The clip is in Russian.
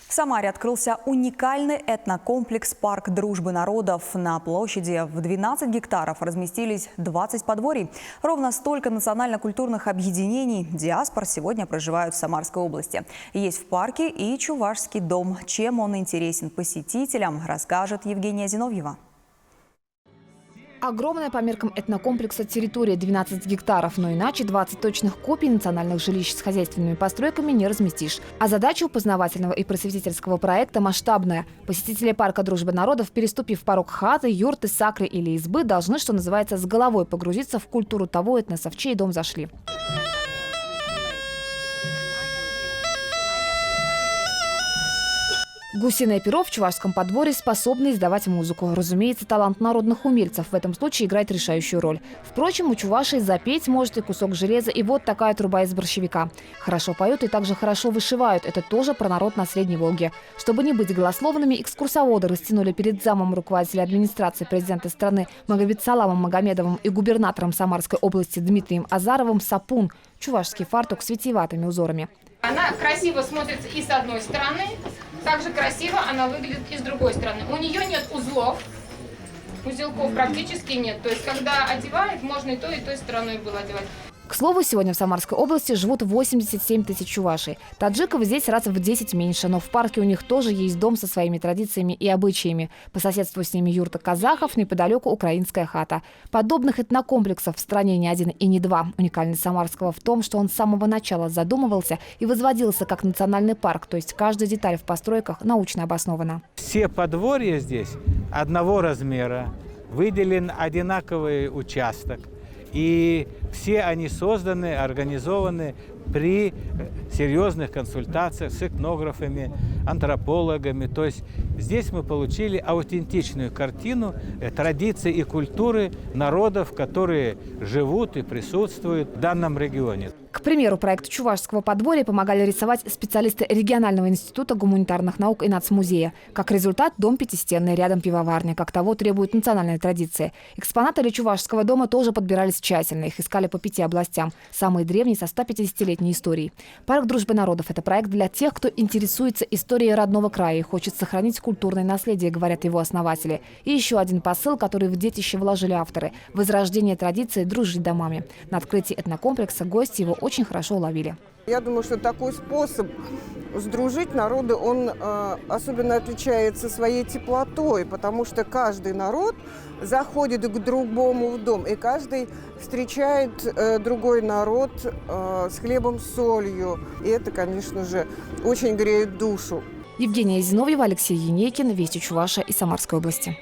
В Самаре открылся уникальный этнокомплекс «Парк дружбы народов». На площади в 12 гектаров разместились 20 подворий. Ровно столько национально-культурных объединений диаспор сегодня проживают в Самарской области. Есть в парке и Чувашский дом. Чем он интересен посетителям, расскажет Евгения Зиновьева. Огромная по меркам этнокомплекса территория 12 гектаров, но иначе 20 точных копий национальных жилищ с хозяйственными постройками не разместишь. А задача у познавательного и просветительского проекта масштабная. Посетители парка дружбы народов, переступив порог хаты, юрты, сакры или избы, должны, что называется, с головой погрузиться в культуру того этноса, в чей дом зашли. Гусиное перо в чувашском подворье способно издавать музыку. Разумеется, талант народных умельцев в этом случае играет решающую роль. Впрочем, у чувашей запеть может и кусок железа, и вот такая труба из борщевика. Хорошо поют и также хорошо вышивают. Это тоже про народ на Средней Волге. Чтобы не быть голословными, экскурсоводы растянули перед замом руководителя администрации президента страны Магомедсаламом Магомедовым и губернатором Самарской области Дмитрием Азаровым сапун – чувашский фартук с витиеватыми узорами. Она красиво смотрится и с одной стороны, также красиво она выглядит и с другой стороны. У нее нет узлов, узелков практически нет. То есть, когда одевает, можно и той стороной было одевать. К слову, сегодня в Самарской области живут 87 тысяч чувашей. Таджиков здесь раз в 10 меньше, но в парке у них тоже есть дом со своими традициями и обычаями. По соседству с ними юрта казахов, неподалеку украинская хата. Подобных этнокомплексов в стране не один и не два. Уникальность Самарского в том, что он с самого начала задумывался и возводился как национальный парк, то есть каждая деталь в постройках научно обоснована. Все подворья здесь одного размера, выделен одинаковый участок. И все они созданы, организованы при серьезных консультациях с этнографами, антропологами. То есть здесь мы получили аутентичную картину традиций и культуры народов, которые живут и присутствуют в данном регионе. К примеру, проекту чувашского подворья помогали рисовать специалисты регионального института гуманитарных наук и нацмузея. Как результат, дом пятистенный, рядом пивоварня, как того требует национальная традиция. Экспонаты для чувашского дома тоже подбирались тщательно. Их искали по 5 областям. Самые древние со 150-летней историей. Парк дружбы народов – это проект для тех, кто интересуется историей родного края и хочет сохранить культурное наследие, говорят его основатели. И еще один посыл, который в детище вложили авторы – возрождение традиции дружить домами. На открытии этнокомплекса гости его очень хорошо уловили. Я думаю, что такой способ сдружить народы, он особенно отличается своей теплотой, потому что каждый народ заходит к другому в дом, и каждый встречает другой народ с хлебом, с солью. И это, конечно же, очень греет душу. Евгения Зиновьева, Алексей Енейкин, Вести Чувашия и Самарской области.